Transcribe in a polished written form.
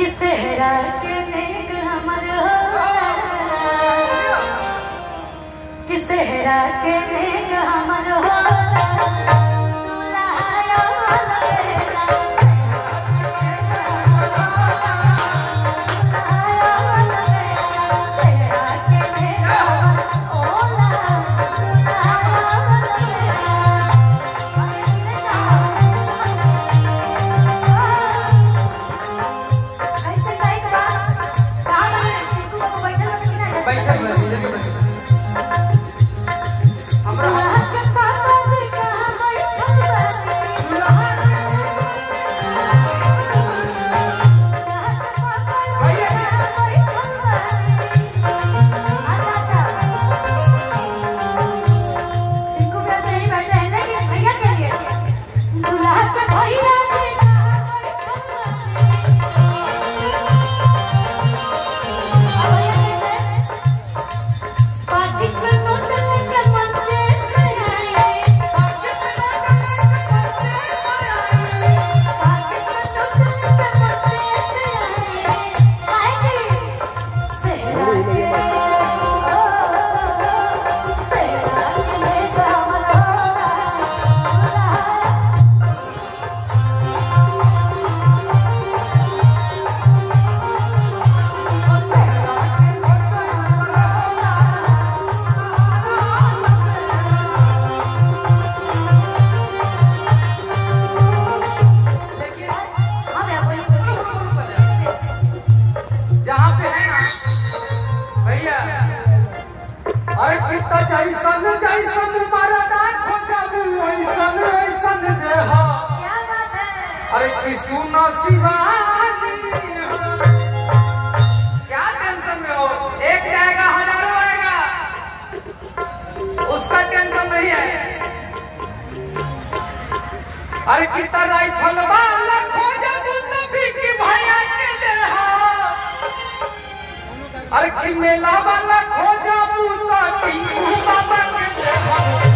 किसेरा के नेक हमर किसेरा के नेक हमर जैसन जैसन मरदा खोजब वैसन वैसन देह। अरे कृष्ण शिवानी क्या टेंशन में हो, एक जाएगा हजारों आएगा, उसका टेंशन नहीं है। अरे कितना राइफल वाला खोजब नबी की भैया के देह। अरे कि मेला वाला खोजब बाबा के